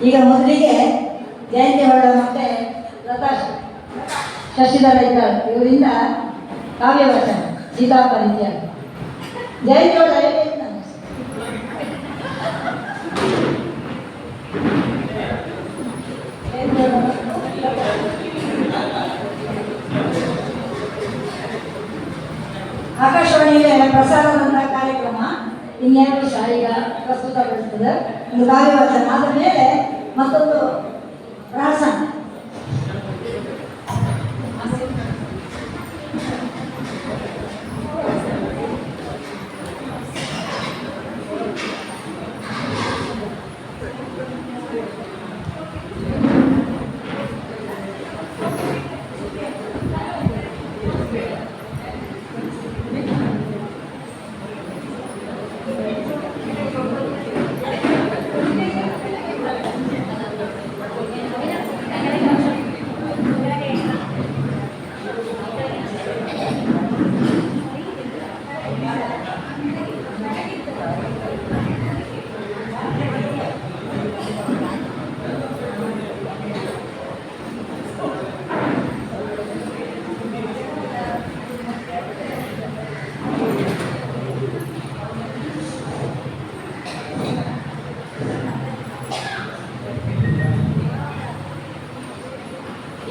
ಈಗ ಮೊದಲಿಗೆ ಜಯಂತಿ ಹೊರಡ ಮತ್ತೆ ಲತಾ ಶಶಿಧರ ಇದ್ದಾರೆ, ಇವರಿಂದ ಕಾವ್ಯ ವಚನ ಸೀತಾಪರಿತ್ಯಾಗ. ಜಯಂತಿ ಹೊರಡ ಆಕಾಶವಾಣಿಯ ಪ್ರಸಾರದಂತಹ ಕಾರ್ಯಕ್ರಮ ಇನ್ನೆರಡು ವರ್ಷ ಈಗ ಪ್ರಸ್ತುತಗೊಳಿಸ್ತದೆ. ಒಂದು ಕಾವ್ಯವಚನ ಆದ ಮೇಲೆ ಮತ್ತೊಂದು ಪ್ರಾಸನ.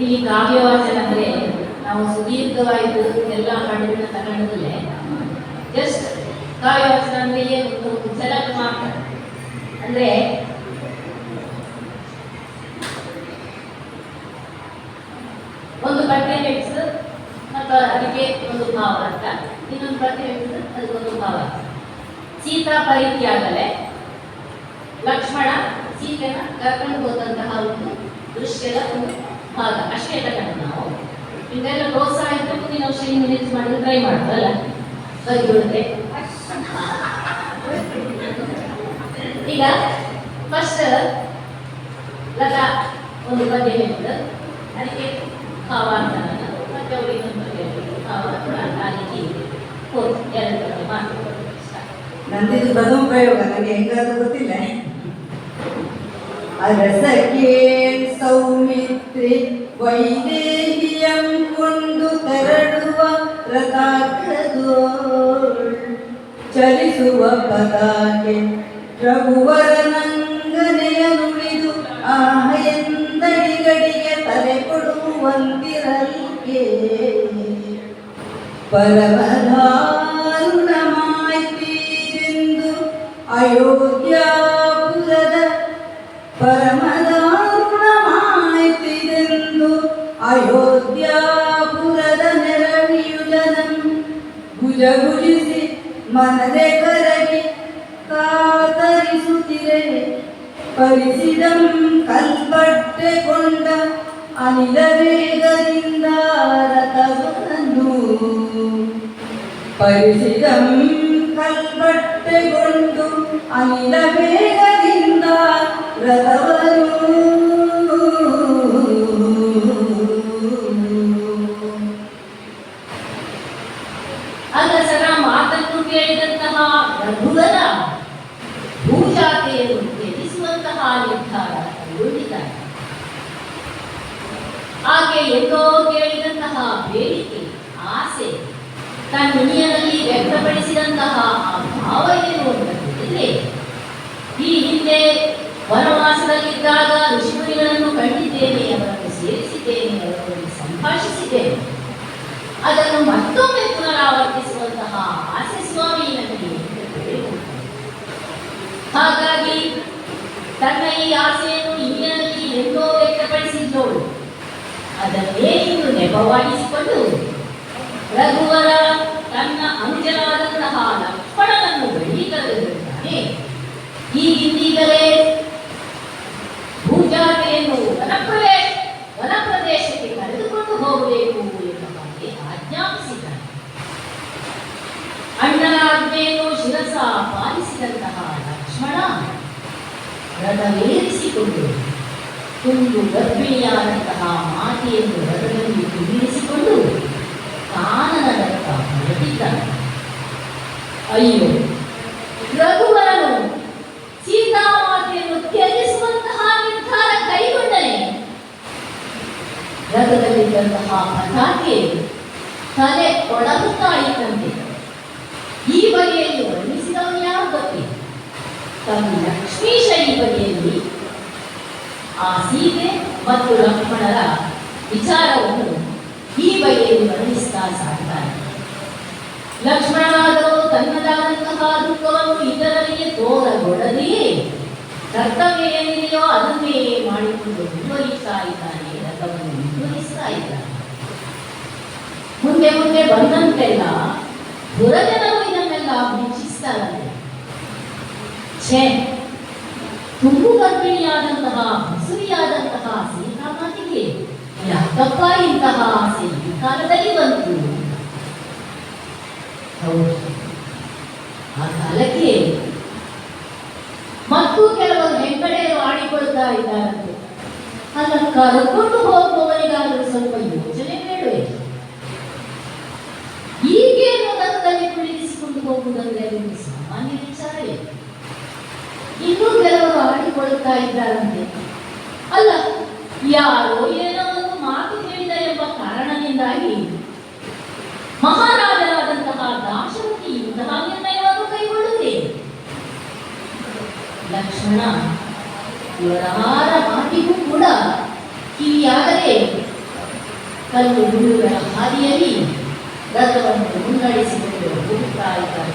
ಈ ಕಾವ್ಯವಾಚನ ಅಂದರೆ ನಾವು ಸುದೀರ್ಘವಾಯಿತು ಎಲ್ಲ ಹಾಡುಗಳನ್ನ ತಗೊಂಡದಲ್ಲೇ ಜಸ್ಟ್ ಕಾವ್ಯವಾಚನ ಅಂದರೆ ಏನು ಒಂದು ಝಲಕ್ ಮಾತ್ರ. ಅಂದರೆ ಒಂದು ಪದ್ಯ ಟೆಕ್ಸ್ಟ್ ಮತ್ತು ಅದಕ್ಕೆ ಒಂದು ಭಾವ ಅರ್ಥ, ಇನ್ನೊಂದು ಪದ್ಯ ಟೆಕ್ಸ್ಟ್ ಅದಕ್ಕೊಂದು ಭಾವ. ಸೀತಾ ಪರಿತ್ಯಾಗಲೇ ಲಕ್ಷ್ಮಣ ಸೀತೆನ ಕರ್ಕೊಂಡು ಹೋದಂತಹ ಒಂದು ದೃಶ್ಯದ ಒಂದು ಭಾಗ ಅಷ್ಟೇ ತಗೊಂಡು ನಾವು ಇದೆಲ್ಲ ಪ್ರೋತ್ಸಾಹ ಇದ್ದು ಮುಂದಿನ ವರ್ಷ ಮ್ಯಾನೇಜ್ ಮಾಡಿದ್ರೆ ಟ್ರೈ ಮಾಡೋದಲ್ಲ ಬರುತ್ತೆ. ಈಗ ಫಸ್ಟ್ ಲತಾ ಒಂದು ಪದ್ಯ ಹೇಳಿದ್ದು ಅದಕ್ಕೆ ಭಾವ ಅಂತ ಮತ್ತೆ ಅವರಿಗೆ ಒಂದು ಪದ್ಯ ಭಾವ ಆ ರೀತಿ ಎರಡು ಪದ್ಯ ಮಾಡ್ತಾರೆ. ನಂದಿದು ಪ್ರಥಮ ಪ್ರಯೋಗ, ನನಗೆ ಹೆಂಗಾದ್ರೂ ಗೊತ್ತಿಲ್ಲ. ಅರಸಕ್ಕೆ ಸೌಮಿತ್ರಿ ವೈದೇಹಿಯಂ ಕೊಂಡು ತೆರಳುವ ರಥಾಗ್ರದೋಳ್ ಚಲಿಸುವ ಪದಾಕೆ ರಘುವರನಂಗನೆಯ ನುಡಿದು ಆಹೆಂದಡಿಗಡಿಗೆ ತಲೆ ಕೊಡುವಂತಿರಲಿಕೆ ಪರಮದಾರುಣಮಾಯ್ತೀರೆಂದು ಅಯೋಧ್ಯಾಪುರದ ಪರಮದಾರುಣಮಾಯ್ತಿದೆಂದು ಅಯೋಧ್ಯಾಪುರದ ನೆರವಿಯುಲನಂ ಭುಜಭುಜಿಸಿ ಮನದೆ ಕರಗಿ ಕಾತರಿಸುತ್ತಿರೆ ಪರಿಸಿದಂ ಕಲ್ಪಟ್ಟೆ ಕೊಂಡ ಅನಿಲ ವೇಗದಿಂದ ರಥವನ್ನು ಪರಿಸಿದಂ ಕಲ್ಪಟ್ಟೆಗೊಂಡು ಅನಿಲ ವೇಗದಿಂದ ರಥವನ್ನು ಅಗಸರ ಮಾತನ್ನು ಕೇಳಿದಂತಹ ರಘುವರ ಭೂಜಾತೆಯನ್ನು ತ್ಯಜಿಸುವಂತಹ ನಿರ್ಧಾರ ಕೈಗೊಂಡಿದ್ದಾರೆ. ಆಕೆ ಎಂದೋ ಕೇಳಿದಂತಹ ಬೇಡಿಕೆ ಆಸೆ ತನ್ನಿಯನಲ್ಲಿ ವ್ಯಕ್ತಪಡಿಸಿದಂತಹ ಆ ಭಾವ ಏನು ಅಂತ ಹೇಳಿದ್ರೆ, ಈ ಹಿಂದೆ ವನವಾಸದಲ್ಲಿದ್ದಾಗ ಋಷಿಮುನಿಗಳನ್ನು ಕಂಡಿದ್ದೇನೆ, ಅವರನ್ನು ಸೇರಿಸಿದ್ದೇನೆ, ಅವರನ್ನು ಸಂಭಾಷಿಸಿದ್ದೇನೆ, ಅದನ್ನು ಮತ್ತೊಮ್ಮೆ ಪುನರಾವರ್ತಿಸುವಂತಹ ಆಸೆ ಸ್ವಾಮಿ ನನಗೆ. ಹಾಗಾಗಿ ತನ್ನ ಈ ಆಸೆಯನ್ನು ಹಿಂದಿನಲ್ಲಿ ಎಂದೋ ವ್ಯಕ್ತಪಡಿಸಿದ್ದೋಳು ಅದನ್ನೇ ಇನ್ನು ನೆಪವಾಗಿಸಿಕೊಂಡು ರಘುವರ ತನ್ನ ಅನುಜನಾದಂತಹ ಲಕ್ಷ್ಮಣನನ್ನು ಬಳಿ ಕರೆದಿರುತ್ತಾನೆ. ಈಗಿಂದೀಗಲೇ ಭೂಜಾತೆಯನ್ನು ವನಪ್ರದೇಶಕ್ಕೆ ಕರೆದುಕೊಂಡು ಹೋಗಬೇಕು ಎಂಬ ಬಗ್ಗೆ ಆಜ್ಞಾಪಿಸಿದ್ದಾನೆ. ಅಣ್ಣನ ಆಜ್ಞೆಯನ್ನು ಶಿರಸ ಪಾಲಿಸಿದಂತಹ ಲಕ್ಷ್ಮಣ ರಥವೇರಿಸಿಕೊಂಡು ತುಂಡು ಗರ್ಭಿಣಿಯಾದಂತಹ ಮಾತೆಯನ್ನು ರಥದಲ್ಲಿ ಕುಳ್ಳಿರಿಸಿಕೊಂಡು ಕಾನನದತ್ತ ಹೊರಟಿದ್ದಾನೆ. ಅಯ್ಯೋ, ರಘುವರನು ಸೀತಾಮಾತೆಯನ್ನು ತ್ಯಜಿಸುವಂತಹ ನಿರ್ಧಾರ ರಥದಲ್ಲಿದ್ದಂತಹ ಪತಾಕೆ ತಲೆ ಒಡಗುತ್ತಾ ಇದ್ದಂತೆ. ಈ ಬಗೆಯಲ್ಲಿ ವರ್ಣಿಸಿದವನು ಯಾರು ಗೊತ್ತೇ? ಕವಿ ಲಕ್ಷ್ಮೀಶ ಈ ಬಗೆಯಲ್ಲಿ ಆ ಸೀತೆ ಮತ್ತು ಲಕ್ಷ್ಮಣರ ವಿಚಾರವನ್ನು ಈ ಬಗೆಯಲ್ಲಿ ವರ್ಣಿಸ್ತಾ ಸಾಕ್ತಾರೆ. ಲಕ್ಷ್ಮಣನಾದರೂ ತನ್ನದಾದಂತಹ ದುಃಖವನ್ನು ಇತರರಿಗೆ ತೋರಗೊಡದೆಯೇ ಕರ್ತವ್ಯ ಏನಿದೆಯೋ ಅದನ್ನೇ ಮಾಡಿಕೊಂಡು ಮುಂದುವರಿಸ್ತಾ ಇದ್ದಾನೆ, ರಥವನ್ನು ಮುಂದುವರಿಸ್ತಾ ಇದ್ದಾನೆ. ಮುಂದೆ ಮುಂದೆ ಬಂದಂತೆಲ್ಲ ದುರಜನರು ಇದನ್ನೆಲ್ಲ ವೀಕ್ಷಿಸ್ತಾರಂತೆ. ಛೇ, ತುಂಬು ಗರ್ಭಿಣಿಯಾದಂತಹ ಹಸುರಿಯಾದಂತಹ ಸೀತಾಮಾತೆಗೆ ಯಾಕಪ್ಪ ಇಂತಹ ಆಸೆ ಈ ಕಾಲದಲ್ಲಿ ಬಂತು? ಹೌದು, ಆ ಕಾಲಕ್ಕೆ ಮತ್ತು ಕೆಲವರು ಹೆಗ್ಗಡೆಯರು ಆಡಿಕೊಳ್ತಾ ಇದ್ದಾರಂತೆ. ಅಲ್ಲ, ಕರ್ಕೊಂಡು ಹೋಗುವವರಿಗಾದರೂ ಸ್ವಲ್ಪ ಯೋಚನೆ ಬೇಡವೇ? ಈಗೇನು ರಥದಲ್ಲಿ ಕುಳಿರಿಸಿಕೊಂಡು ಹೋಗುವುದಂದ್ರೆ ಅದೊಂದು ಸಾಮಾನ್ಯ ವಿಚಾರವೇ. ಇನ್ನೂ ಕೆಲವರು ಆಡಿಕೊಳ್ಳುತ್ತಾ ಇದ್ದಾರಂತೆ. ಅಲ್ಲ, ಯಾರೋ ಏನೋ ಒಂದು ಮಾತು ಹೇಳಿದ ಎಂಬ ಕಾರಣದಿಂದಾಗಿ ಮಹಾರಾಜರಾದಂತಹ ದಾಶರಥಿ ಇಂತಹ ನಿರ್ಣಯವನ್ನು ಕೈಗೊಳ್ಳುವುದೇ? ಲಕ್ಷ್ಮಣ ಇವರಾರ ಮಾತಿಗೂ ಕೂಡ ಕಿವಿಯಾಗದೆ ಕಲ್ಲು ಹುಡುಗರ ಹಾದಿಯಲ್ಲಿ ರಥವನ್ನು ಮುನ್ನಡೆಸಿಕೊಂಡು ಹೋಗುತ್ತಾ ಇದ್ದಾನೆ.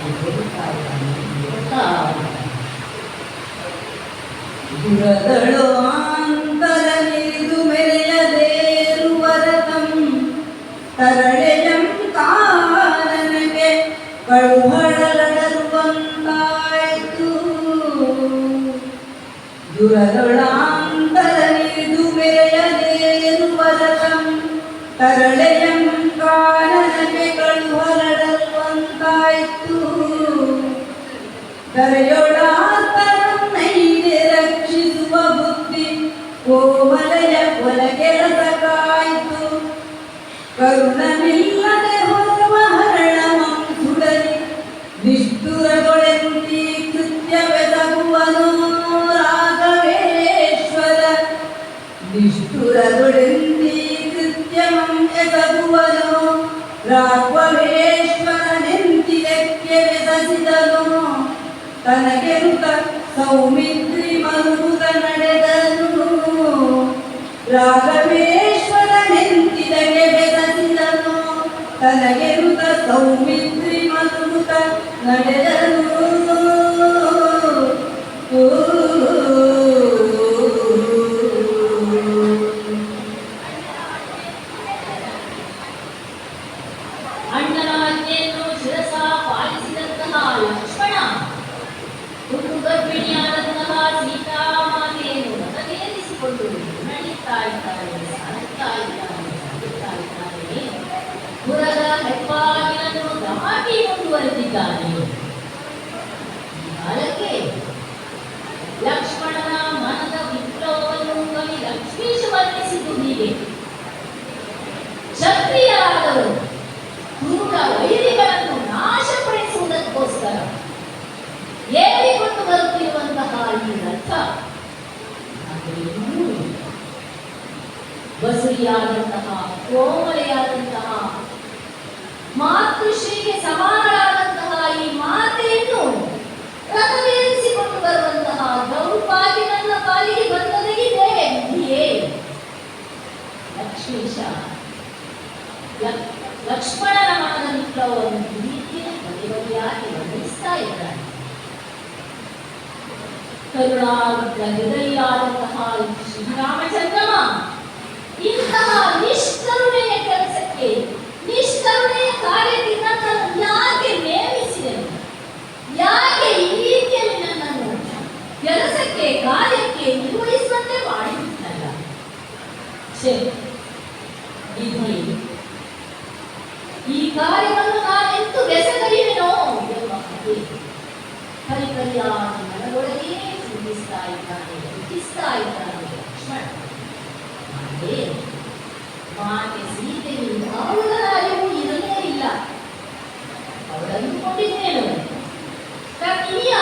ದುರದಳು ಆಂತರ ನಿರಿದು ಮೆರೆಯದೇರುವ ರಥಂ ತರಳೆಯಂ ಕಾರಣಕ್ಕೆ ಕಳುಹಳಲಡರುವಂತಾಯಿತು. ದುರದಳಾಂತರ ನಿರಿದು ಮೆರೆಯದೇರುವ ರಥಂ ತರಳೆಯಂ ಕಾರಣಕ್ಕೆ ಕಳುಹಳಡರುವಂತಾಯಿತು. ಕರೆಯೊಳಾತರನ್ನೈದೆ ರಕ್ಷಿಸುವ ಬುದ್ಧಿ ಕೋಮಲೆಯ ಒಲಗೆಲಸಕಾಯಿತು. ಕರುಣವಿಲ್ಲದೆ ಹೊರುವ ಹರಣಮಂ ಸುಡಲಿ ನಿಷ್ಠುರಗೊಳೆಂದಿ ಕೃತ್ಯವೆಸಗುವನೋ ರಾಘವೇಶ್ವರ. ನಿಷ್ಠುರಗೊಳೆಂದಿ ಕೃತ್ಯಮಂ ಎಸಗುವನೋ ರಾಘವೇಶ್ವರನೆಂತಿದಕ್ಕೆ ಬೆಸಸಿದನೋ. ತನಗೆನುತ ಸೌಮಿತ್ರಿ ಮರುಗುದ ನಡೆದನು. ರಾಘವೇಶ್ವರನೆಂತಿದಕ್ಕೆ ಬೆಸಸಿದನು. ತನಗೆನುತ ಸೌಮಿತ್ರಿ ಮರುಗುದ ನಡೆದನು. ಅಣ್ಣನ ಆಜ್ಞೆಯನ್ನು ಶಿರಸ ಪಾಲಿಸಿದಂತಹ ಲಕ್ಷ್ಮಣ ಹುಟ್ಟು ಗರ್ಭಿಣಿಯಾದಂತಹ ಸೀತಾಮಾತೆಯನ್ನು ರಥವೇರಿಸಿಕೊಂಡು ನಡೀತಾ ಇದ್ದಾನೆ, ಸಾಗುತ್ತಾ ಇದ್ದಾನೆ. ಪುರದ ಹೆಪ್ಪಾಗಿನನ್ನು ದಾಟಿ ಮುಂದುವರೆದಿದ್ದಾನೆ. ಈ ಕಾಲಕ್ಕೆ ಲಕ್ಷ್ಮಣನ ಮನದ ವಿಪ್ಲವವನ್ನು ಕವಿ ಲಕ್ಷ್ಮೀಶ ವರ್ಣಿಸಿದ್ದು ಹೀಗೆ: ಕ್ಷತ್ರಿಯರಾದವರು ಕ್ರೂರ ವೈರಿಗಳನ್ನು ನಾಶಪಡಿಸುವುದಕ್ಕೋಸ್ಕರ ಏರಿಕೊಂಡು ಬರುತ್ತಿರುವಂತಹ ಈ ರಥ ಬಸುರಿಯಾದಂತಹ ಕೋಮಲೆಯಾದಂತಹ ಮಾತೃಶ್ರೀಗೆ ಸಮಾನರಾದಂತಹ ಈ ಮಾತೆಯನ್ನು ರಥವೇರಿಸಿಕೊಂಡು ಬರುವಂತಹ ಗೌಪಾಗಿ ನನ್ನ ಪಾಲಿಗೆ ಬಂದದೇ ಇದೆ ವಿಧಿಯೇ. ಲಕ್ಷ್ಮೀಶ ಲಕ್ಷ್ಮಣನ ಮನದ ವಿಪ್ಲವವನ್ನು ರೀತಿಯಲ್ಲಿ ಬಗೆಬಗೆಯಾಗಿ ವರ್ಣಿಸ್ತಾ ಇದ್ದಾನೆ. ಕರುಣಾರ್ದ್ರ ಹೃದಯಾದಂತಹ ಶ್ರೀರಾಮಚಂದ್ರಮ ಇಂತಹ ನಿಷ್ಕರುಣೆಯ ಕೆಲಸಕ್ಕೆ, ನಿಷ್ಕರುಣೆಯ ಕಾರ್ಯಕ್ಕೆ ನನ್ನನ್ನು ಯಾಕೆ ನೇಮಿಸಿದನು? ಯಾಕೆ ಈ ರೀತಿಯಲ್ಲಿ ನನ್ನನ್ನು ಕೆಲಸಕ್ಕೆ, ಕಾರ್ಯಕ್ಕೆ ನಿರ್ವಹಿಸುವಂತೆ ಮಾಡಿಬಿಟ್ಟನಲ್ಲ? ಈ ಕಾರ್ಯವನ್ನು ನಾನೆಂತೂ ಬೆಸಗಲಿವೆನೋ ಎಂಬ ಹಾಗೆ ಪರಿಪರಿಯಾಗಿ ಮನದೊಳಗೆ ಚಿಂತಿಸ್ತಾ ಇದ್ದಾನೆ, ದುಃಖಿಸ್ತಾ ಇದ್ದಾನೆ ಲಕ್ಷ್ಮಣ. ಆದರೆ ಮಾತೆ ಸೀತೆಗೆ ಯಾವುದರ ಅರಿವು ಇರಲೇ ಇಲ್ಲ. ಅವಳಂದುಕೊಂಡಿದ್ದೇನು, ತನ್ನಿಯ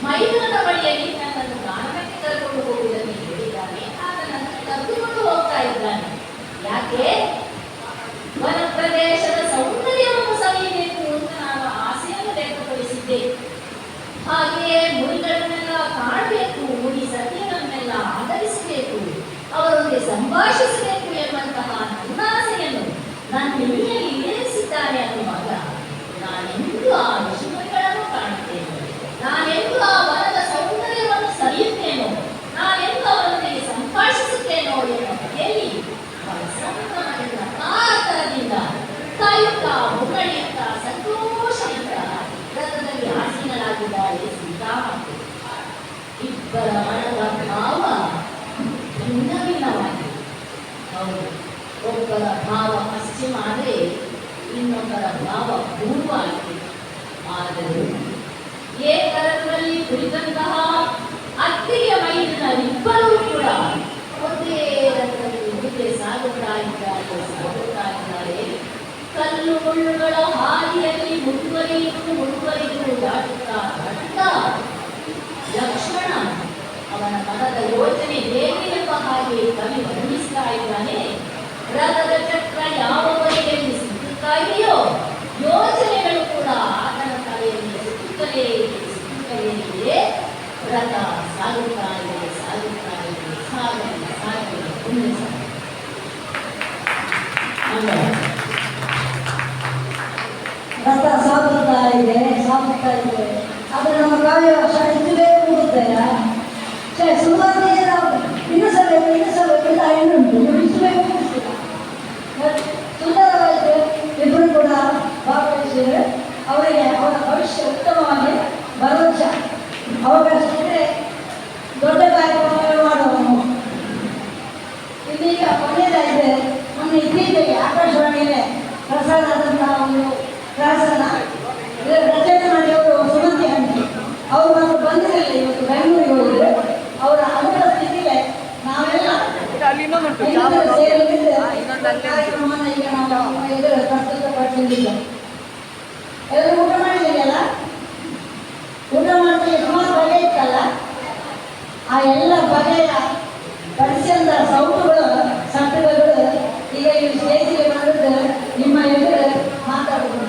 ಮೈದುನದ ಬಳಿಯಲ್ಲಿ ನನ್ನನ್ನು ಕಾರಣಕ್ಕೆ ಕರೆದುಕೊಂಡು ಹೋಗುವುದನ್ನು ಹೇಳಿದ್ದಾನೆ. ಆಗ ನನ್ನ ಕರೆದುಕೊಂಡು ಹೋಗ್ತಾ ಇದ್ದಾನೆ. ಯಾಕೆ ವನ ಪ್ರದೇಶದ ಸೌಂದರ್ಯವನ್ನು ಸವಿಯಬೇಕು ಅಂತ ನಾನು ಆಸೆಯನ್ನು ವ್ಯಕ್ತಪಡಿಸಿದ್ದೆ. ಹಾಗೆಯೇ ಮುನಿಗಳನ್ನೆಲ್ಲ ಕಾಣಬೇಕು, ಮುನಿ ಸತಿಯರನ್ನೆಲ್ಲ ಆಧರಿಸಬೇಕು, ಅವರೊಂದಿಗೆ ಸಂಭಾಷಿಸಬೇಕು ಎಂಬಂತಹ ನನ್ನ ಆಸೆಯನ್ನು ನನ್ನ ಕಿವಿಯಲ್ಲಿ ಏರಿಸಿದ್ದಾನೆ ಅನ್ನುವಾಗ ನಾನೆಂದು ಆ ಋಷಿಮುನಿಗಳನ್ನು ಕಾಣುತ್ತೇನೆ, ನಾನೆಂದು ಆ ವನದ ಸೌಂದರ್ಯವನ್ನು ಸವಿಯುತ್ತೇನೋ, ನಾನೆಂದು ಅವರೊಂದಿಗೆ ಸಂಭಾಷಿಸುತ್ತೇನೋ ಎನ್ನುವ ಬಗೆಯಲ್ಲಿ ಅವರ ಸಂಭ್ರಮದಿಂದ ಕಾತರದಿಂದ ಕಾಯುತ್ತಾ ಹೊಗಳಿಯುತ್ತಾ ಸಂತೋಷದಿಂದ ರಥದಲ್ಲಿ ಆಸೀನರಾಗಿದ್ದಾರೆ ಸೀತಾಮಾತೆ. ಇಬ್ಬರ ಮನದ ಭಾವ ಭಿನ್ನ ಭಿನ್ನವಾಗಿದೆ. ಹೌದು, ಒಬ್ಬರ ಭಾವ ಪಶ್ಚಿಮ ಆದರೆ ಇನ್ನೊಬ್ಬರ ಭಾವ ಪೂರ್ವ ಆಗಿದೆ. ಆದರೆ ಏಕರಥದಲ್ಲಿ ಕುಳಿತಂತಹ ಅತ್ತಿಗೆ ಮೈದಿನರಿಬ್ಬರೂ ಕೂಡ ಒಂದೇ ರಥದಲ್ಲಿ ಮುಂದೆ ಸಾಗುತ್ತಾ ಇದ್ದಾರೆ. ಕಲ್ಲು ಮುಳ್ಳುಗಳ ಹಾದಿಯಲ್ಲಿ ಮುಂದುವರಿದು ದಾಟುತ್ತಾ ಲಕ್ಷ್ಮಣ ಅವನ ಮನದ ಯೋಚನೆ ಹೇಗೆ ಎಂಬ ಹಾಗೆ ಕವಿ ವರ್ಣಿಸ್ತಾ ಇದ್ದಾನೆ. ರಥದ ಚಕ್ರ ಯಾವವರೆಗೆ ಸುತ್ತುತ್ತಾ ಇದೆಯೋ ಯೋಚನೆಗಳು ಕೂಡ ಆತನ ತಲೆಯಲ್ಲಿ ಸುತ್ತಲೇ ಇದೆ. ರಥ ಸಾಗುತ್ತಾ ಇದೆ ಮುಂದೆ ರಥ ಸಾಗುತ್ತಾ ಇದೆ. ಅದು ನಮ್ಮ ಕಾವ್ಯ ಇಷ್ಟಬೇಕು ಹೋಗುತ್ತಲ್ಲ, ಸುಮಾರು ಇನ್ನಿಸಬೇಕು ಅಂತ ಏನುಂಟು, ಇಷ್ಟಬೇಕು ಸುಂದರವಾಯಿತು. ಇಬ್ಬರು ಕೂಡ ಭಾಗವಹಿಸಿದರೆ ಅವರಿಗೆ ಅವರ ಭವಿಷ್ಯ ಉತ್ತಮವಾಗಿ ಭರವಸ ಅವಕಾಶ ಇದ್ದರೆ ದೊಡ್ಡ ಕಾರ್ಯಕ್ರಮಗಳು ಮಾಡುವನು. ಇದೀಗ ಕೊನೆಯದಾಗಿದೆ. ಮೊನ್ನೆ ಇತ್ತೀಚೆಗೆ ಆಕಾಶವಾಣಿಯಲ್ಲೇ ಪ್ರಸಾರ ಆದಂತಹ ಒಂದು ಪ್ರಹಸನ ರಚನೆ ಮಾಡಿ ಅವರು ಸುಮತಿ ಹಂಚಿ ಅವರು ಮತ್ತು ಬಂದಿರಲಿಲ್ಲ, ಇವತ್ತು ಬೆಂಗಳೂರಿಗೆ ಹೋಗಿದ್ರು. ಅವರ ಅನುಕೂಲ ಸ್ಥಿತಿಗೆ ನಾವೆಲ್ಲ ಕಾರ್ಯಕ್ರಮನ ಈಗ ನಾವು ಎದುರು ಪ್ರಸ್ತುತಪಡಿಸಿಲ್ಲ. ಎಲ್ಲರೂ ಊಟ ಮಾಡಿದ್ದೀರಲ್ಲ, ಊಟ ಮಾಡ್ತೀವಿ. ಸುಮಾರು ಬಗೆ ಇತ್ತಲ್ಲ, ಆ ಎಲ್ಲ ಬಗೆಯ ಪರಿಚಯದ ಸೌಟುಗಳು ಸಟ್ಟುಗಳು ಈಗ ಈ ಸ್ಟೇಜಿಗೆ ಬಂದದ್ದು ನಿಮ್ಮ ಎದುರು ಮಾತಾಡಬಹುದು.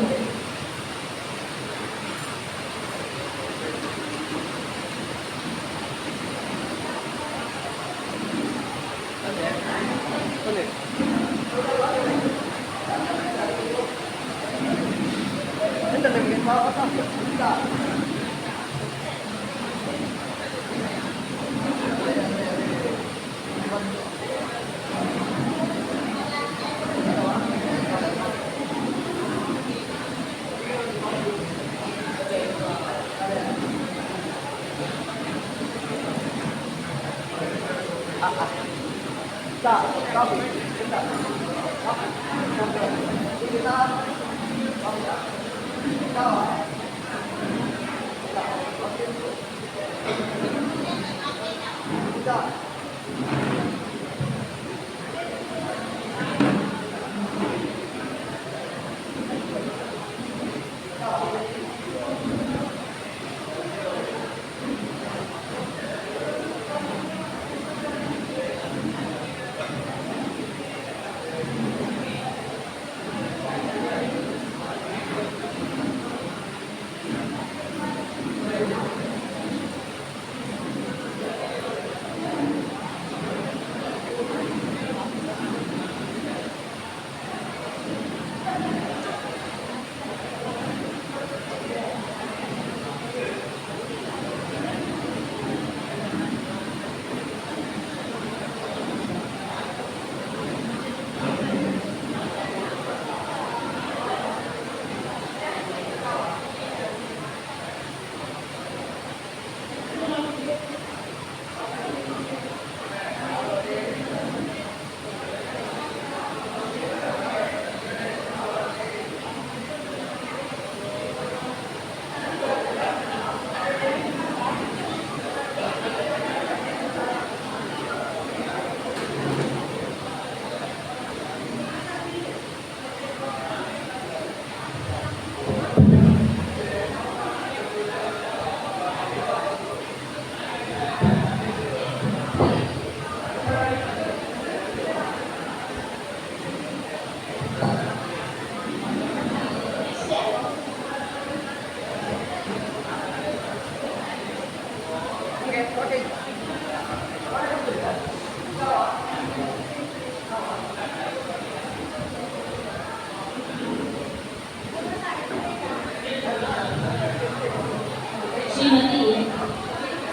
ಶ್ರೀಮತಿ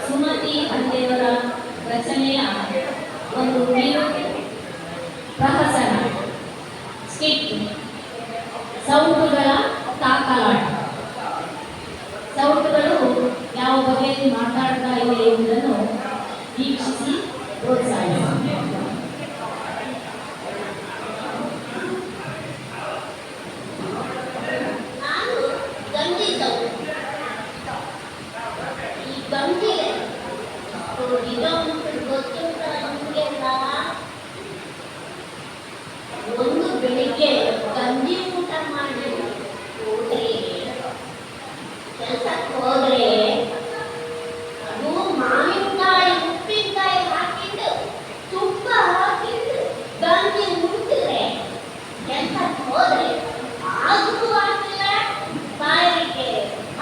ಸುಮತಿ ಹಂದೇವರ ರಚನೆಯ ಒಂದು ಕಿರು ಪ್ರಹಸನ ಸ್ಕಿಟ್ ಸೌಟುಗಳ ತಾಕಲಾಟ. ಸೌಟುಗಳು ಯಾವ ಬಗೆಯಲ್ಲಿ ಮಾತಾಡ್ತಾ ಇವೆ ಎಂಬುದನ್ನು ವೀಕ್ಷಿಸಿ ಪ್ರೋತ್ಸಾಹಿಸಿ. ಒಂದು ಬೆಳಿಗ್ಗೆ ಗಂಜಿ ಊಟ ಮಾಡಿ ಹೋದ್ರೆ ಕೆಲಸಕ್ಕೆ ಹೋದ್ರೆ ಅದು ಮಾವಿನಕಾಯಿ ಉಪ್ಪಿನಕಾಯಿ ಹಾಕಿದ್ದು ತುಪ್ಪ ಹಾಕಿದ್ದು ಗಂಜಿ ಮುಟ್ಟಿದ್ರೆ ಕೆಲಸಕ್ಕೆ ಹೋದ್ರೆ ಆದ್ರೂ ಆಗ್ತಿಲ್ಲ, ಬಾಯಿಗೆ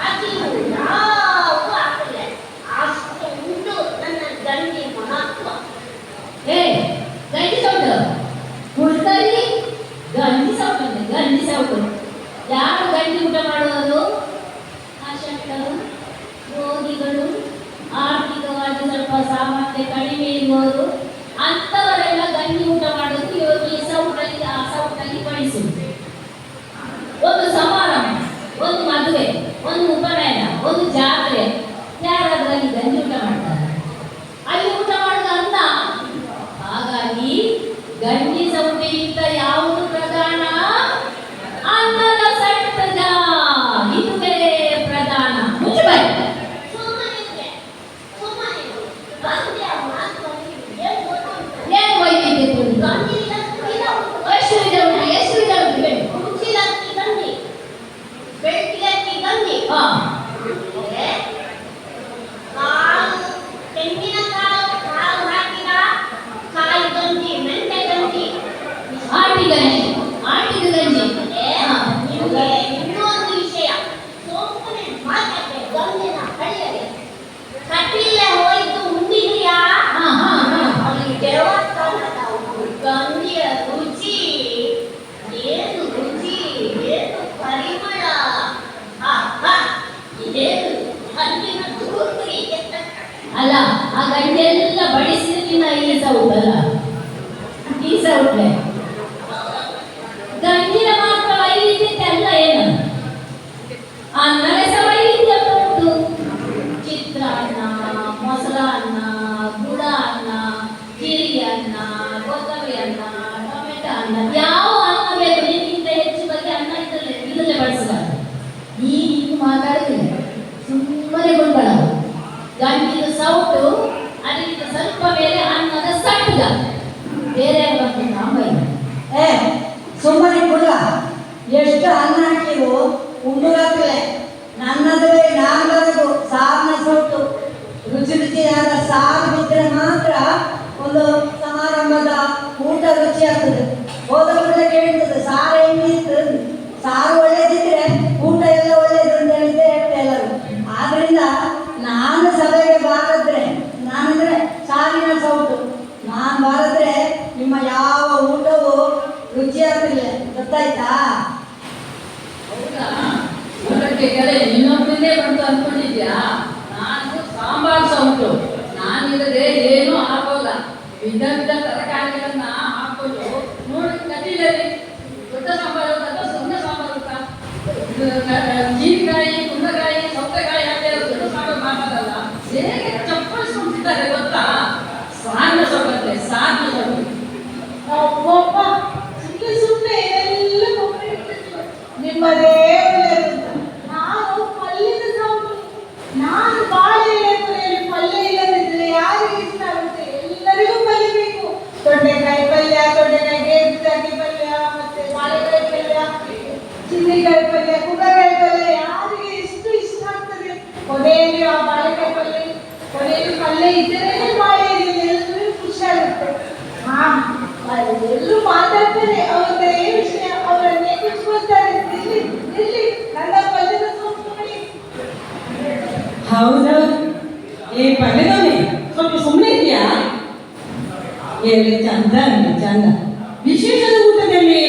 ಹಸಿವು ಯಾವುದು ಆಗ್ತಿಲ್ಲ. ಅಷ್ಟು ಉಂಟು ನನ್ನ ಗಂಜಿ ಮಹತ್ವ. ಗಂಜಿ ಸೌಟು ಹುಡ್ಕಲ್ಲಿ ಗಂಜಿ ಸೌಟು ಗಂಜಿ ಸೌಟು. ಯಾರು ಗಂಜಿ ಊಟ ಮಾಡುವುದು? ಅಶಕ್ತರು, ರೋಗಿಗಳು, ಆರ್ಥಿಕವಾಗಿ ಸ್ವಲ್ಪ ಸಾಮರ್ಥ್ಯ ಕಡಿಮೆ ಇರುವವರು, ಅಂಥವರೆಲ್ಲ ಗಂಜಿ ಊಟ ಮಾಡೋದು ಇವರು ಈ ಸೌಟಲ್ಲಿ ಆ ಸೌಟಲ್ಲಿ ಬಡಿಸುವುದು. ಒಂದು ಸಮಾರಂಭ, ಒಂದು ಮದುವೆ, ಒಂದು ಉಪನಯನ, ಒಂದು ಜಾತ್ರೆ, ಯಾರಾದ್ರಲ್ಲಿ ಗಂಜಿ ಊಟ ಮಾಡ್ತಾರೆ, ಅಲ್ಲಿ ಊಟ ಮಾಡುದು ಅನ್ನ. ಹಾಗಾಗಿ ಗಂಜಿ ಸೌಟೆಗಿಂತ ಯಾವುದು ಪ್ರಧಾನ? ಅನ್ನದ ಸಟ್ಟದ, ಇದುವೇ ಪ್ರಧಾನ. ಮುಚ್ಚಬಾಯಿ ಏನು ವೈದ್ಯತೆ ಉಂಟು? ಎಷ್ಟು ವಿಧ ಉಂಟು? ಎಷ್ಟು ವಿಧ ಉಂಟು? ಹಾ, ಆಟಿದ ಗಂಜಿ, ಆಟಿದ ಗಂಜಿ. ಇನ್ನೊಂದು ವಿಷಯ, ಸೋಂಪನೆ ಮಾತಾಡ್ತೆ ಗಂಜಿನ ಹಳ್ಳಿಯಲ್ಲಿ ಕಟ್ಟಿಲೆ ಹೋಯ್ತು ಉಂಡಿದ್ಯಾ? ಅವನಿಗೆ ದೇವಸ್ಥಾನದ ಗಂಜಿಯ ರುಚಿ ಏನು, ರುಚಿ ಏನು, ಪರಿಮಳ, ಇದೇನು ಹಣ್ಣಿನ ತೂರ್ಪುರಿ. ಅಲ್ಲ, ಆ ಗಂಜೆಲ್ಲ ಬಡಿಸಿದ ಈ ಸೌಟಲ್ಲ, ಈ ಸೌಟ್ಲೆ ಗಂಜಿನ ಮಾತ್ರ ವೈವಿಧ್ಯತೆ ಅಲ್ಲ. ಏನು ಅನ್ನದ ಸಹ ವೈವಿಧ್ಯತೆ ಉಂಟು. ಚಿತ್ರಾನ್ನ, ಮೊಸರನ್ನ, ಗುಡ ಅನ್ನ, ಜಿರಿಗೆ ಅನ್ನ, ಕೊತ್ತಂಬರಿ ಅನ್ನ, ಟೊಮೆಟೊ ಅನ್ನ, ಯಾವ ಅನ್ನ ಬೇಕು ನಿನ್ಗಿಂತ ಹೆಚ್ಚು ಬಗ್ಗೆ ಅನ್ನ ಇದರಲ್ಲೇ ಬಡಿಸಬಾರ್ದು. ಈಗ ಮಾತಾಡ್ತೀನಿ, ಸುಮ್ಮನೆ ಗೊಂದಲ. ಗಂಜಿನ ಸೌಟು, ಅದಕ್ಕಿಂತ ಸ್ವಲ್ಪ ಮೇಲೆ ಅನ್ನದ ಸಟ್ಟಗ, ಬೇರೆ ಸುಮ್ಮನೆ ಕುಲ್ಲ ಎಷ್ಟು ಅನ್ನ ಹಾಕಿರು ಉಂಡುಗಾಗ್ತಲೆ. ನನ್ನದುವೆ ನಾಲ್ಕು ಸಾರಿನ ಸೊಟ್ಟು ರುಚಿ ರುಚಿಯಾದ ಸಾರು ಬಿದ್ದರೆ ಮಾತ್ರ ಒಂದು ಸಮಾರಂಭದ ಊಟ ರುಚಿ ಆಗ್ತದೆ. ಹೋದ ಕೂಡಲೇ ಕೇಳ್ತದೆ ಸಾರು ಹೆಂಗಿತ್ತು, ಸಾರು ಒಳ್ಳೇದಿದ್ರೆ ಊಟ ಎಲ್ಲ ಒಳ್ಳೇದು ಅಂತ ಹೇಳಿದ್ದೆ ಹೇಳ್ತೆ ಎಲ್ಲರೂ. ಆದ್ರಿಂದ ನಾನು ಸಭೆಗೆ ಬಾರದ್ರೆ, ನಾನಂದ್ರೆ ಸಾರಿನ ಸೌಟು, ನಾನು ಬಾರದ್ರೆ ನಿಮ್ಮ ಯಾವ ಊಟವು ರುಚಿ ಆಗ್ತಿಲ್ಲ, ಗೊತ್ತಾಯ್ತಾ? ಹೌದಾ? ಊಟಕ್ಕೆ ಕಲೆ ಇನ್ನೊಬ್ಬನೇ ಬಂತು ಅನ್ಕೊಂಡಿದ್ಯಾ? ನಾನು ಸಾಂಬಾರ್ ಸೌಟು, ನಾನಿಲ್ಲದೆ ಏನೂ ಆಗೋಲ್ಲ. ವಿಧ ವಿಧ ತರಕಾರಿಗಳನ್ನ ಹಾಕೊಂಡು ನೋಡಿ ಕಟೀಲಲ್ಲಿ ದೊಡ್ಡ ಸಾಂಬಾರು ಅಥವಾ ಸಣ್ಣ ಸಾಂಬಾರು ಜೀರಿಕಾಯಿ, ಕುಂಬಳಕಾಯಿ, ಸೌತೆಕಾಯಿ ಹಾಕಿ ದೊಡ್ಡ ಸಾಂಬಾರು ಮಾತಾಡಲ್ಲ. ಹೇಗೆ ಚಪ್ಪಳಿಸ್ಕೊಂಡಿದ್ದಾರೆ ಗೊತ್ತಾ? ಸಾರಿನ ಸೊಪ್ಪಂತೆ, ಸಾರಿನ ಸೊಪ್ಪು. ಸುಮ್ಮನೆ ಎಲ್ಲ ನಿಮ್ಮದೇ ಒಳ್ಳೆಯದು. ನಾನು ಪಲ್ಯದ ಸೌಟು, ನಾನು ಬಾಳೆ ಎಲೆಯಲ್ಲಿ ಪಲ್ಯ ಇಲ್ಲದಿದ್ರೆ ಯಾರಿಗೆ ಇಷ್ಟ ಆಗುತ್ತೆ? ಎಲ್ಲರಿಗೂ ಪಲ್ಯ ಬೇಕು. ತೊಂಡೆಕಾಯಿ ಪಲ್ಯ, ತೊಂಡೆಕಾಯಿ ಗೇರುಬೀಜ ಪಲ್ಯ, ಮತ್ತೆ ಬಾಳೆಕಾಯಿ ಪಲ್ಯ, ಚಿನ್ನಿಕಾಯಿ ಪಲ್ಯ, ಕುಂಬಳಕಾಯಿ ಪಲ್ಯ, ಯಾರಿಗೆ ಎಷ್ಟು ಇಷ್ಟ ಆಗ್ತದೆ? ಕೊನೆಯಲ್ಲಿ ಆ ಬಾಳೆಕಾಯಿ ಪಲ್ಯ, ಕೊನೆಯಲ್ಲಿ ಪಲ್ಯ ಇದ್ದರೆ ಬಾಳೆ ಎಲ್ಲರೂ ಖುಷಿ ಆಗುತ್ತೆ. ಎಲ್ಲರೂ ಮಾತಾಡ್ತಾರೆ, ಅವ್ರದ್ದೇ ವಿಷಯ, ಅವರನ್ನೇ ಕುಚ್ಕೊಳ್ತಾರೆ. ಇಲ್ಲಿ ನನ್ನ ಪಲ್ಯದ ಸೊಪ್ಪು ನೋಡಿ. ಹೌದೌದು, ಏ ಪಲ್ಯದವನೇ ಸ್ವಲ್ಪ ಸುಮ್ಮನೆ ಇದೆಯಾ? ಎಲೆ ಚಂದ ಅಂತೆ, ಚಂದ. ವಿಶೇಷದ ಊಟದಲ್ಲಿ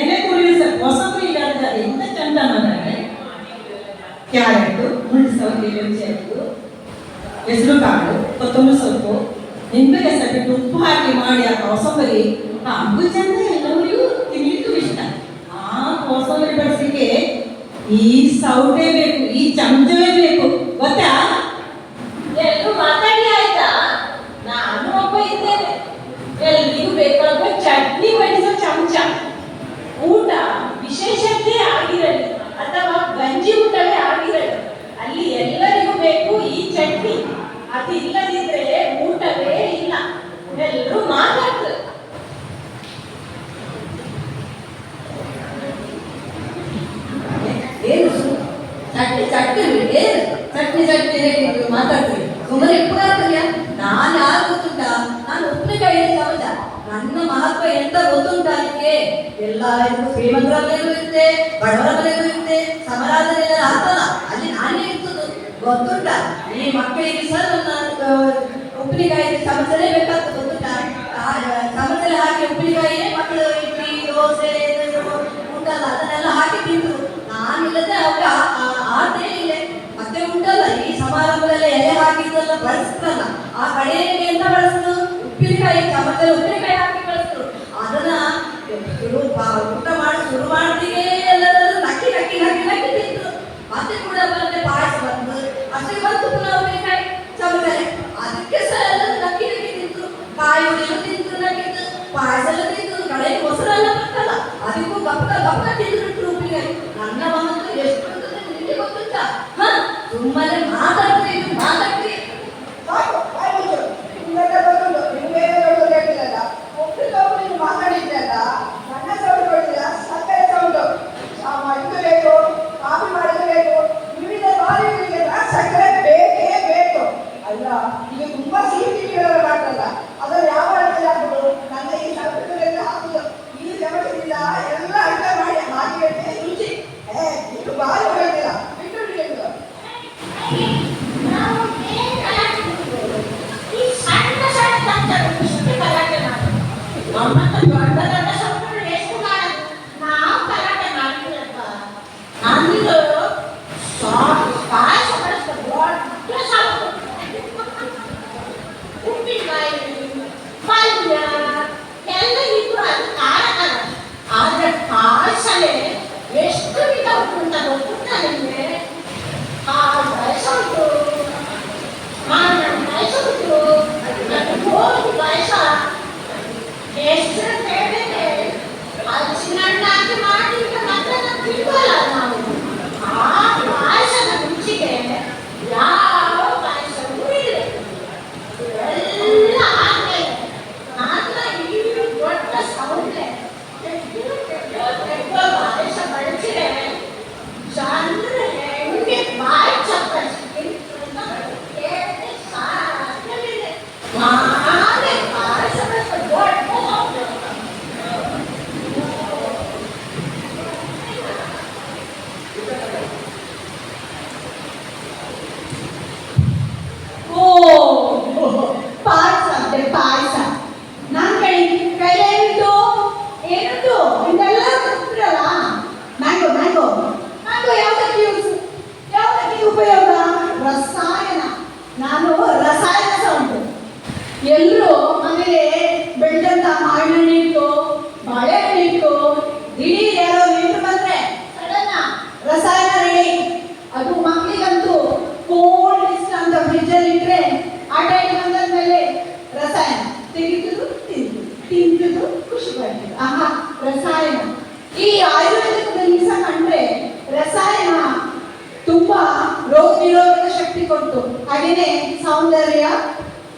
ಎಲೆ ಕುರಿಸ ಹೊಸದು ಇಲ್ಲ ಅಂತ ಎಂತ ಚಂದ ಮಾತಾಡ್ತಾರೆ. ಕ್ಯಾರೆಟ್, ಮುಳ್ಳು ಸೌತೆ ರುಚಿಯಾಗಿದ್ದು, ಹೆಸರು ಕಾಳು, ಕೊತ್ತಂಬರಿ ಸೊಪ್ಪು, ನಿಂಬೆ ರಸ ಬಿಟ್ಟು ಉಪ್ಪು ಹಾಕಿ ಮಾಡಿ ಆ ಕೋಸಂಬರಿ ಅಂಬು ಚಂದ ಎಲ್ಲರಿಗೂ ತಿನ್ಲಿಕ್ಕೂ ಇಷ್ಟ. ಆ ಕೋಸಂಬರಿ ಬಡಿಸಲಿಕ್ಕೆ ಈ ಸೌಟೆ ಬೇಕು, ಈ ಚಮಚವೇ ಬೇಕು, ಗೊತ್ತಾ? ಎಲ್ಲರೂ ಮಾತಾಡಿ ಆಯ್ತಾ? ನಾನು ಒಬ್ಬ ಇದ್ದೇನೆ. ಎಲ್ರಿಗೂ ಬೇಕಾಗುವ ಚಟ್ನಿ ಬಡಿಸೋ ಚಮಚ. ಊಟ ವಿಶೇಷತೆ ಆಗಿರಲಿ ಅಥವಾ ಗಂಜಿ ಊಟವೇ ಆಗಿರಲಿ, ಅಲ್ಲಿ ಎಲ್ಲರಿಗೂ ಬೇಕು ಈ ಚಟ್ನಿ. ಅದು ಇಲ್ಲದಿದ್ರೆ ಊಟವೇ ಇಲ್ಲ. ಎಲ್ಲರೂ ಮಾತಾಡ್ತಾರೆ. ಏನು ಚಟ್ನಿ ಚಟ್ನಿ ಏನು ಚಟ್ನಿ ಚಟ್ನಿ ಹೇಗೆ ಮಾತಾಡ್ತೀವಿ? ಸುಮ್ಮನೆ ಎప్పుడు ಆಗ್ತದ್ಯಾ? ನಾನು ಯಾರು ಗೊತ್ತುಂಟ? ನಾನು ಉಪ್ಪಿನಕಾಯಿ ಸಮಾಜ. ನನ್ನ ಮಹತ್ವ ಎಂತ ಗೊತ್ತುಂಟ? ಅದಕ್ಕೆ ಎಲ್ಲ ಶ್ರೀಮಂತರ ಮನೆಯಲ್ಲೂ ಇರುತ್ತೆ, ಬಡವರ ಮನೆಯಲ್ಲೂ ಇರುತ್ತೆ, ಸಮರಾಧನೆಲ್ಲ ಆಗ್ತಲ್ಲ, ಅಲ್ಲಿ ನಾನೇ ಇರ್ತದ್ದು ಗೊತ್ತುಂಟ. ಈ ಮಕ್ಕಳಿಗೆ ಸಹ ನನ್ನ ಉಪ್ಪಿನಕಾಯಿ ಸಮಸ್ಯೆ ಬೇಕಾಗ್ತದೆ ಗೊತ್ತುಂಟ. ಸಮಸ್ಯೆ ಹಾಕಿ ಉಪ್ಪಿನಕಾಯಿಯೇ ಮಕ್ಕಳು ಇಡ್ಲಿ ದೋಸೆ ಉಂಟಲ್ಲ ಅದನ್ನೆಲ್ಲ ಹಾಕಿ ತಿಂದ್ರು. ನಾನಿಲ್ಲದೆ ಅವ್ರಿಗೆ ಆಟೇ ಇಲ್ಲ. ಮತ್ತೆ ಉಂಟಲ್ಲ ಈ ಸಮಾರಂಭದಲ್ಲಿ ಎಲೆ ಹಾಕಿದ್ದೆಲ್ಲ ಬಳಸ್ತಾರಲ್ಲ, ಆ ಕಡೆಯಲ್ಲಿ ಎಂತ ಬಳಸಿದ್ರು? ಉಪ್ಪಿನಕಾಯಿ ಚಮಚ ಉಪ್ಪಿನಕಾಯಿ ಹಾಕಿ ಬಳಸಿದ್ರು. ಅದನ್ನ ಊಟ ಮಾಡಿ ಶುರು ಮಾಡಿದಿಗೆ ಎಲ್ಲರೂ ನಕ್ಕಿ ನಕ್ಕಿ ನಕ್ಕಿ ನಕ್ಕಿ ತಿಂದ್ರು. ಮತ್ತೆ ಕೂಡ ಬಂದ್ರೆ ಪಾಯಸ ಬಂದು ಅಷ್ಟೇ ಬಂತು ಪುನಃ ಉಪ್ಪಿನಕಾಯಿ ಚಮಚ. ಅದಕ್ಕೆ ಸಹ ಎಲ್ಲರೂ ನಕ್ಕಿ ನಕ್ಕಿ ತಿಂದ್ರು. ಕಾಯಿ ಹುಡಿಯಲು ತಿಂದ್ರು, ನಕ್ಕಿದ್ದು ಪಾಯಸ ಎಲ್ಲ ತಿಂದ್ರು. ಕಡೆಗೆ ಮೊಸರೆಲ್ಲ ಬರ್ತಲ್ಲ ಅದಕ್ಕೂ ಗಪ್ಪ ಗಪ್ಪ ತಿಂದ್ರು ಉಪ್ಪಿನಕಾಯಿ. ನನ್ನ ಮಗಂತೂ ಎಷ್ಟು ನಿಮಗೆ ಗೊತ್ತುಂಟ? ಸುಮ್ಮನೆ ಮಾತಾಡ್ತೀರಿ ಮಾತಾಡ್ತೀರಿ ಸಾಕು ಬಾಯ್ ಮುಚ್ಚು. ನಿಮ್ಗೆಲ್ಲ ಗೊತ್ತುಂಟು, ನಿಮ್ಗೆ ಹೇಳೋದು ಹೇಳ್ತಿರಲ್ಲ, ಒಬ್ಬರಿಗೊಬ್ರು ನೀವು ಮಾತಾಡಿದ್ರಲ್ಲ, ನನ್ನ ಸೌಂಡ್ ಕೊಡ್ತೀರಾ, ಸಕ್ಕರೆ ಸೌಂಡು. ಇದು ಬೇಕು, ಕಾಫಿ ಮಾಡೋದು ಬೇಕು, ವಿವಿಧ ಬಾರಿಗಳಿಗೆ ಸಕ್ಕರೆ ಬೇಕೇ ಬೇಕು. ಅಲ್ಲ ಈಗ ತುಂಬಾ ಸಿಹಿ ತಿಂಡಿಗಳೆಲ್ಲ ಮಾಡ್ತಲ್ಲ, ಅದನ್ನು ಯಾವ ಅಳತೆಯಲ್ಲಿ ಹಾಕುದು? ನನ್ನ ಈ ಸೌಕರ್ಯದಲ್ಲಿ ಹಾಕುದು. ಈ ಜಮಸದಿಂದ ಎಲ್ಲ ಅರ್ಥ ಮಾಡಿ ಹಾಕಿ ರುಚಿ. ಇದು ಬಾರಿ ಹೊರಟಿಲ್ಲ, ಬಿಟ್ಟು ಬಿಡಿ. ನಾವು ಏನ್ ಗಲಾಟೆ ಮಾಡ್ಬೋದು? ಈ ಸಣ್ಣ ಸಣ್ಣ ತಂತ್ರಗಳು ಇಷ್ಟು ಗಲಾಟೆ ಮಾಡೋದು. ನಮ್ಮಂತ ದೊಡ್ಡ ದೊಡ್ಡ ಸಂಸ್ಥೆಗಳು ಎಷ್ಟು ಮಾಡೋದು? ನಾವು ಗಲಾಟೆ ಮಾಡ್ತೀವಪ್ಪ. ನಂದು ಪಾಯಸ ಬಳಸ್ತಾ ದೊಡ್ಡ ಸಾಕು. ಉಪ್ಪಿನಕಾಯಿ ಪಲ್ಯ ಎಲ್ಲ ಇದ್ರು ಅದು ಖಾರ ಖಾರ. ಆದ್ರೆ ಪಾಯಸನೇ ಎಷ್ಟು ವಿಧ ಉಂಟು ಅಂತ ಗೊತ್ತುಂಟ ನಿಮಗೆ? ಹಾಲು ಪಾಯಸ ಉಂಟು, ಮಾವಿನ ಪಾಯಸ ಉಂಟು, ಮತ್ತು ಗೋಧಿ ಪಾಯಸ. ಎಷ್ಟು ಅಂತ ಹೇಳಿದ್ರೆ ಹಲಸಿನ ಹಣ್ಣು ಹಾಕಿ ಮಾಡಿ ಮತ್ತೆ ತಿಳ್ಕೊಳ್ಳಲ್ಲ ನಾವು. ಆ ಪಾಯಸದ ರುಚಿಗೆ ಯಾವ ಪಾಯಸವೂ ಇಲ್ಲ. ಎಲ್ಲ ಆದ್ಮೇಲೆ ನನ್ನ ಈ ದೊಡ್ಡ ಸೌಂಡ್ಲೆ ಪಾಯಸ ಬಳಸಿದ್ರೆ ಚಂದ್ರೆ ಹೆಂಗೆ ಬಾಯಿ ಚಪ್ಪಲಿದೆ. ಸಾಧ್ಯವಿದೆ. ನಾನೇ ಪಾಯಸ ಬಳಸ ದೊಡ್ಡ ಸೌಂಡ್. ಓ ಪಾಯಸ ಅಂತೆ ಪಾಯಸ. ನನ್ನ ಕೈಲೇನಿತ್ತು ಏನಿತ್ತು ಇದೆಲ್ಲ ಗೊತ್ತಿರಲ್ಲ. ಮ್ಯಾಂಗೋ ಮ್ಯಾಂಗೋ ಮ್ಯಾಂಗೋ ಯಾವುದಕ್ಕೆ ಉಪಯೋಗ? ರಸಾಯನ. ನಾನು ರಸಾಯನ ಸೌಂಡು. ಎಲ್ಲರೂ ಮನೇಲಿ ಬೆಳೆದಂತ ಮಾವಿನಹಣ್ಣು ಇಟ್ಟು ಬಾಳೆಹಣ್ಣು ಇಟ್ಟು ದಿಢೀರ್ ಯಾರೋ ನೆಂಟರು ಬಂದ್ರೆ ಸಡನ್ನ ರಸಾಯನ ರೆಡಿ. ಅದು ಮಕ್ಕಳಿಗಂತೂ ಕೋಲ್ಡ್ ಇಷ್ಟ ಅಂತ ಫ್ರಿಜ್ಜಲ್ಲಿ ಇಟ್ಟರೆ ಆ ಟೈಮ್ ಬಂದಾದ್ಮೇಲೆ ರಸಾಯನ ತೆಗಿತಿದ್ರು ತಿಂತಿದ್ರು ಖುಷಿ ಪಡ್ತಿದ್ರು. ಆಹಾ ರಸಾಯನ. ಈ ಆಯುರ್ವೇದದಲ್ಲಿ ಸಹ ಕಂಡ್ರೆ ರಸಾಯನ ತುಂಬಾ ರೋಗ ನಿರೋಧಕ ಶಕ್ತಿ ಕೊಟ್ಟು ಹಾಗೇನೆ ಸೌಂದರ್ಯ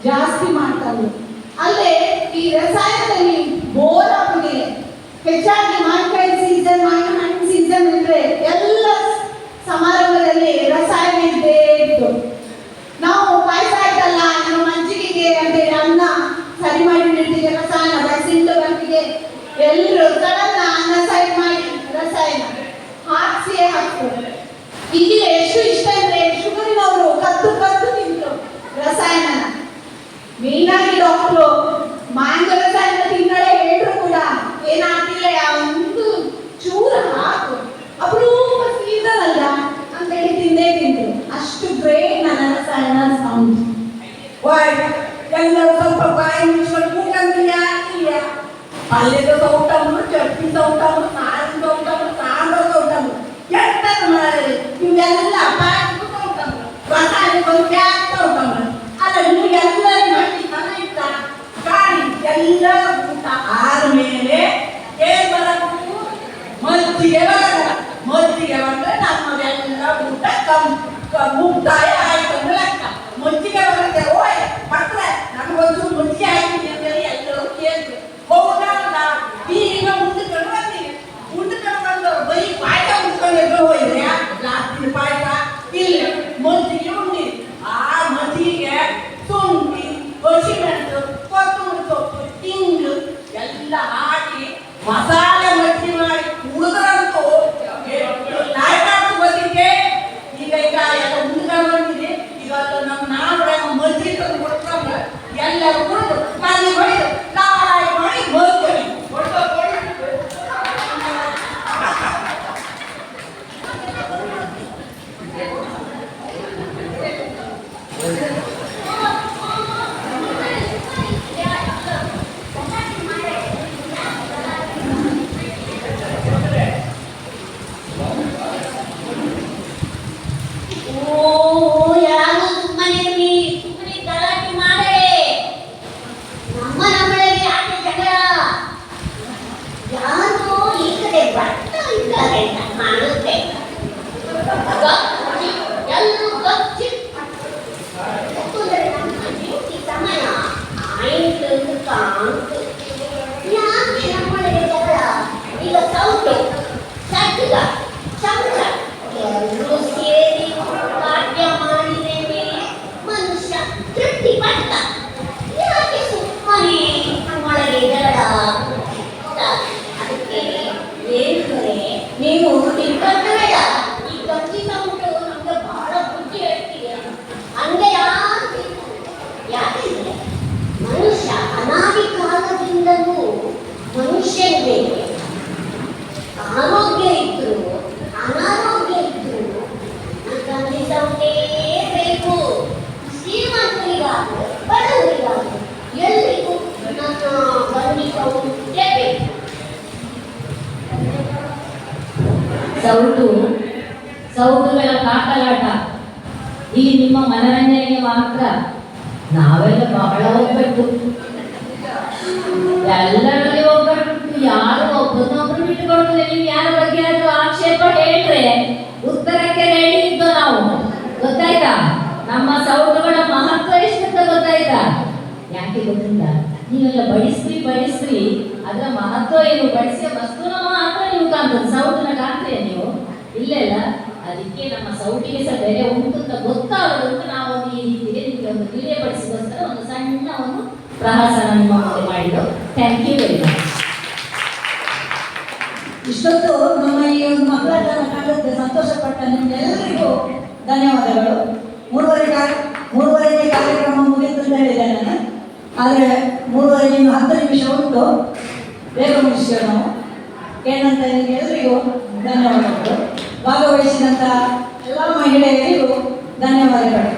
ಜಾಸ್ತಿ ಮಾಡ್ತಾರೆ. ಅಲ್ಲೇ ಈ ರಸಾಯನದಲ್ಲಿ ಬೋರ್ ಆಗಿದೆ. ಹೆಚ್ಚಾಗಿ ಮಾವಿನಕಾಯಿ ಸೀಸನ್, ಮಾವಿನ ಹಣ್ಣು ಸೀಸನ್ ಅಂದ್ರೆ ಎಲ್ಲ ಸಮಾರಂಭದಲ್ಲಿ ರಸಾಯನ ಇದ್ದೇ ಇತ್ತು. ನಾವು ಪಾಯಸ ಆಯ್ತಲ್ಲ ನಮ್ಮ ಮಜ್ಜಿಗೆಗೆ ಅಂತೇಳಿ ಅನ್ನ ಸರಿ ಮಾಡಿ ಇಡ್ತೀವಿ, ರಸಾಯನ ಬಸಿಂಡು ಬಂದಿಗೆ ಎಲ್ಲರೂ ಸಡನ್ನ ಅನ್ನ ಸರಿ ಮಾಡಿ ರಸಾಯನ ಹಾಕ್ಸಿಯೇ ಹಾಕ್ತಾರೆ. ಈಗ ಎಷ್ಟು ಇಷ್ಟ ಅಂದ್ರೆ ಶುಗರಿನವರು ಕತ್ತು ಕತ್ತು ತಿಂದ್ರು ರಸಾಯನ. ಮೇನಾಗಿ ಡಾಕ್ಟ್ರು ಮ್ಯಾಂಗೋ ರಸಾಯನ ತಿನ್ನಳೆ ಹೇಳ್ರು ಕೂಡ ಏನಾಗ್ತಿಲ್ಲ, ಒಂದು ಚೂರ ಹಾಕು ಅಪರೂಪ ಸೀಸನ್ ಅಲ್ಲ ಅಂತೇಳಿ ತಿಂದೇ ತಿಂದ್ರು. ಅಷ್ಟು ಗ್ರೇಟ್ ನನ್ನ ರಸಾಯನ ಸೌಂಡ್. ಎಲ್ಲರೂ ಸ್ವಲ್ಪ ಬಾಯಿ ಮುಚ್ಕೊಂಡು ಕೂಗಂತೀಯಾ ಇಲ್ಲ ಪಲ್ಯದ ಸೌಟಮ್ಮ ಚಟ್ನಿ ಸೌಟಮ್ಮ ಸಾರಿನ ಸೌಟಮ್ಮ ಸಾಂಬಾರ್ ಸೌಟಮ್ಮ ಎಷ್ಟರ ಮಾಡಿ ಇವೆಲ್ಲ ಬಾಯಿ ಸೌಟಮ್ಮ ಮಸಾಲೆ ಒಂದು ಗ್ಯಾಸ್ ಸೌಟಮ್ಮ ಅಲ್ಲ ನಿಮಗೆಲ್ಲರೂ ಮಾಡಿ ಮನ ಇತ್ತ ಕಾಣಿ ಎಲ್ಲ ಊಟ ಆದ್ಮೇಲೆ ಏನ್ ಬರಬೇಕು ಮಜ್ಜಿಗೆ ಬರಲ್ಲ ಮಜ್ಜಿಗೆ ಬಂದ್ರೆ ನಮ್ಮದೆಲ್ಲ ಊಟ ಮುಕ್ತಾಯ ಆಯ್ತು ಅಂದ್ರೆ ಲೆಕ್ಕ ಮಜ್ಜಿಗೆ ಬರುತ್ತೆ ಓಯ್ ಮಕ್ಕಳೇ ನಮಗೊಂದು ಮಜ್ಜಿಗೆ ಹಾಕಿದ್ವಿ ಅಂತೇಳಿ ಎಲ್ಲರೂ ಕೇಳ್ತೀವಿ ಹೌದಾ ಈಗ ಮುಂದಕೊಂಡು ಬರ್ತೀವಿ ಮುಂದಕೊಂಡು ಬಂದವರು ಬರೀ ಪಾಯಸ ಮುಟ್ಕೊಂಡು ಎದ್ದು ಹೋಯ್ರೆ ಲಾಸ್ಟಿನ ಪಾಯಸ ಇಲ್ಲ ಮಜ್ಜಿಗೆ ಉಂಡಿ ಆ ಮಜ್ಜಿಗೆ ಶುಂಠಿ ಹಸಿಮೆಣಸು ಕೊತ್ತಂಬರಿ ಸೊಪ್ಪು ತಿಂಗಳು ಎಲ್ಲ ಹಾಕಿ ಮಸಾಲೆ ಮಜ್ಜಿಗೆ ಮಾಡಿ ಕುಡಿದ್ರಂತೂ ನಾಯ್ಕಾಡು ಬಂದಿದ್ದೆ ಈಗ ಎಲ್ಲ ಮುಂದ್ಕೊಂಡು ಬಂದಿದೆ ಈಗ ನಮ್ಮ ನಾಳೆ ಮಜ್ಜಿಗೆ ತಂದು ಕೊಡ್ತಾರೆ ಎಲ್ಲರೂ ಕುಡಿದು ನಾನು ಹೊಡೆದು ನಾಳೆ ಮಾಡಿ ಮಜ್ಜಿಗೆ ಯಾರು ಸುಮ್ಮನೆ ಗಲಾಟೆ ಮಾಡೇ ನಮ್ಮೊಳಗೆ ಯಾಕೆ ಜಗಳ ಯಾರು ಈ ಕಡೆ ಬರ್ತಾ ಇದ್ದಾರೆ ಅಂತ ಕಾಣುತ್ತೆ ಎಲ್ಲರೂ ಗಚ್ಚಿ ನಮ್ಮ ಡ್ಯೂಟಿ ಸಮಯ ಆಯ್ತು ಅಂತ ಕಾಣ್ತು ಯಾಕೆ ನಮ್ಮೊಳಗೆ ಜಗಳ ಈಗ ಸೌಟು ಸಡ್ಗ ಚಮಚ ಎಲ್ಲರೂ ಸೇರಿ ಪಾಠ್ಯ ಮಾಡಿದ್ದೇನೆ ಮನುಷ್ಯ ತೃಪ್ತಿ ಪಟ್ಟ ಯಾಕೆ ಸುಮ್ಮನೆ ನಮ್ಮೊಳಗೆ ಜಗಳ ಅದಕ್ಕೆ ಹೇಳಿದರೆ ನೀವು ತಿಳ್ಕೊಂಡ ಬೇಡ ಈ ಗಂಜಿ ಸೌಟು ನಮ್ಗೆ ಬಹಳ ಬುದ್ಧಿ ಹೇಳ್ತೀವಿ ಹಂಗೆ ಯಾಕೆಂದ್ರೆ ಮನುಷ್ಯ ಅನಾದಿ ಕಾಲದಿಂದಲೂ ಮನುಷ್ಯನಿಗೆ ಆರೋಗ್ಯ ಇದ್ರು ಅನಾರೋಗ್ಯ ಇದ್ರು ಗಂಜಿ ಸೌಟೇ ಬೇಕು ಶ್ರೀಮಂತರಿಗಾಗಲಿ ಬಡವರಿಗಾಗಲಿ ಎಲ್ರಿಗೂ ನನ್ನ ಗಂಜಿ ಸೌಟೇ ಬೇಕು ಸೌಟುಗಳ ಕಾಕಲಾಟ ಇಲ್ಲಿ ನಿಮ್ಮ ಮನರಂಜನೆಗೆ ಮಾತ್ರ ನಾವೆಲ್ಲ ಬಹಳ ಹೋಗ್ಬೇಕು ಎಲ್ಲರಲ್ಲಿ ಒಬ್ಬಟ್ಟು ಯಾರು ಒಬ್ಬರನ್ನೊಬ್ರು ಬಿಟ್ಟುಕೊಡುತ್ತದೆ ನೀವು ಯಾರ ಬಗ್ಗೆ ಆದ್ರೂ ಆಕ್ಷೇಪ ಹೇಳ್ರೆ ಉತ್ತರಕ್ಕೆ ರೆಡಿ ಇದ್ದು ನಾವು ಗೊತ್ತಾಯ್ತಾ ನಮ್ಮ ಸೌಟುಗಳ ಮಹತ್ವ ಎಷ್ಟಂತ ಗೊತ್ತಾಯ್ತಾ ಯಾಕೆ ಗೊತ್ತಿಲ್ಲ ನೀವೆಲ್ಲ ಬಡಿಸ್ರಿ ಅದರ ಮಹತ್ವ ಏನು ಬಡಿಸಿದ ವಸ್ತುನ ಮಾತ್ರ ನೀವು ಕಾಣ್ತದೆ ಸೌಟಿನ ಕಾಣ್ತೀಯ ನೀವು ಇಲ್ಲೆಲ್ಲ ಅದಕ್ಕೆ ನಮ್ಮ ಸೌಟಿಗೆ ಸಹ ಬೆಲೆ ಉಂಟು ಅಂತ ಗೊತ್ತಾಗೋದಂತ ನಾವು ಒಂದು ಈ ರೀತಿಗೆ ನಿಮಗೆ ಒಂದು ತಿಳಿಯಪಡಿಸಿಗೋಸ್ಕರ ಒಂದು ಸಣ್ಣ ಒಂದು ಪ್ರಹಸನ ನಿಮ್ಮ ಮುಂದೆ ಮಾಡಿದ್ದು ಥ್ಯಾಂಕ್ ಯು ವೆರಿ ಮಚ್ ಇಷ್ಟೊತ್ತು ನಮ್ಮ ಈ ಒಂದು ಮಕ್ಕಳನ್ನು ಕಂಡಕ್ಕೆ ಸಂತೋಷಪಟ್ಟ ನಿಮ್ಗೆಲ್ಲರಿಗೂ ಧನ್ಯವಾದಗಳು. ಮೂರುವರೆಗೆ ಕಾರ್ಯಕ್ರಮ ಮುಗಿತು ಅಂತ ಹೇಳಿದೆ ನಾನು, ಆದರೆ 3:30 ಇನ್ನು 10 ನಿಮಿಷ ಉಂಟು, ಬೇಗ ಮುಗಿಸ್ತೇವೆ ನಾವು. ಏನಂತ ನಿಮಗೆಲ್ಲರಿಗೂ ಧನ್ಯವಾದಗಳು. ಭಾಗವಹಿಸಿದಂಥ ಎಲ್ಲ ಮಹಿಳೆಯರಿಗೂ ಧನ್ಯವಾದಗಳು.